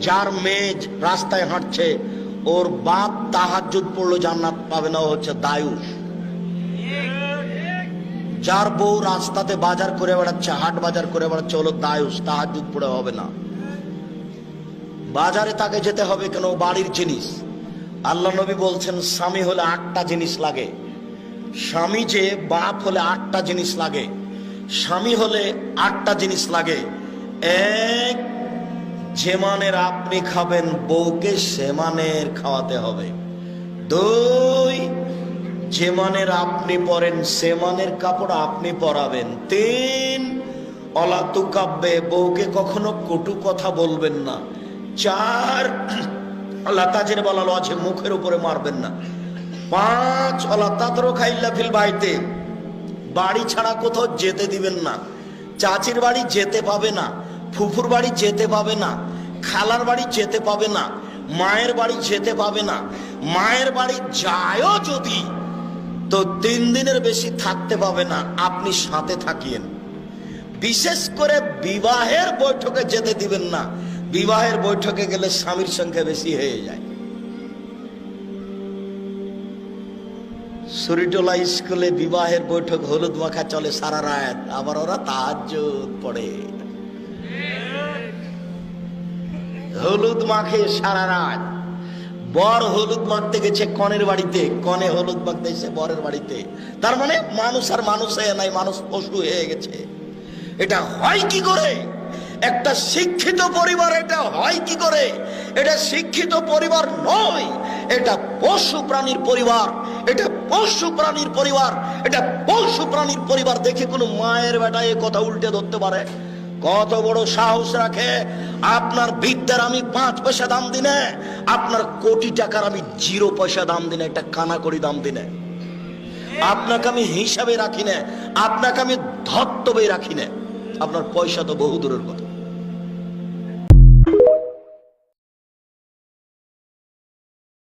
যার মেয়ে রাস্তায় হাঁটছে ওর বাপ তাহাজ্জুদ পড়লো জান্নাত পাবে না, ও হচ্ছে দায়ুস। যার বউ রাস্তাতে বাজার করে বেড়াচ্ছে, হাট বাজার করে বেড়াচ্ছে, হলো দায়ুস, তাহাজ্জুদ পড়ে হবে না। বাজারে তাকে যেতে হবে কেন? বাড়ির জিনিস। আল্লাহ নবী বলছেন স্বামী হলে 8টা জিনিস লাগে। স্বামী যে বাপ হলে 8টা জিনিস লাগে। স্বামী হলে 8টা জিনিস লাগে। এক, যেমানের আপনি খাবেন বউকে সেমানের খাওয়াতে হবে। 2, যেমানের আপনি পরেন সেমানের কাপড় আপনি পরাবেন। 3, অলাতু কাব্যে বউকে কখনো কটু কথা বলবেন না। 4, আল্লাহ তাজের বলালো আছে মুখের উপরে মারবেন না। 5, আল্লাহ তাতরো খাইল্লা ফিল বাইতে, বাড়ি ছাড়া কোথাও যেতে দিবেন না। চাচির বাড়ি যেতে পাবে না, ফুফুর বাড়ি যেতে পাবে না, খালার বাড়ি যেতে পাবে না, মায়ের বাড়ি যেতে পাবে না। মায়ের বাড়ি যায়ও যদি তো 3 দিনের বেশি থাকতে পাবে না, আপনি সাথে থাকিয়েন। বিশেষ করে বিবাহের বৈঠকে যেতে দিবেন না। বিবাহের বৈঠকে গেলে স্বামীর সংখ্যা বেশি হয়ে যায়। সুরিটোলা স্কুলে বিবাহের বৈঠক হলুদ মাখা চলে সারা রাত, আবার ওরা তাহাজ্জুদ পড়ে, হলুদ মাখে সারা রাত। বর হলুদ মাখতে গেছে কনের বাড়িতে, কনে হলুদ মাখতে এসে বরের বাড়িতে। তার মানে মানুষ আর মানুষ হয়ে নাই, মানুষ পশু হয়ে গেছে। এটা হয় কি করে? একটা শিক্ষিত পরিবার এটা হয় কি করে? এটা শিক্ষিত পরিবার নয়, এটা পশু প্রাণীর পরিবার। এটা পশু প্রাণীর পরিবার, এটা পশু প্রাণীর পরিবার। দেখে কোনো মায়ের বেটা এ কথা উল্টে ধরতে পারে? কত বড় সাহস রাখে! আপনার বিদ্যার আমি 5 পয়সা দাম দিনে, আপনার কোটি টাকার আমি 0 পয়সা দাম দিনে, একটা কানা করি দাম দিনে। আপনাকে আমি হিসাবে রাখি না, আপনাকে আমি ধর্তব্যে রাখি না। আপনার পয়সা তো বহু দূরের কথা।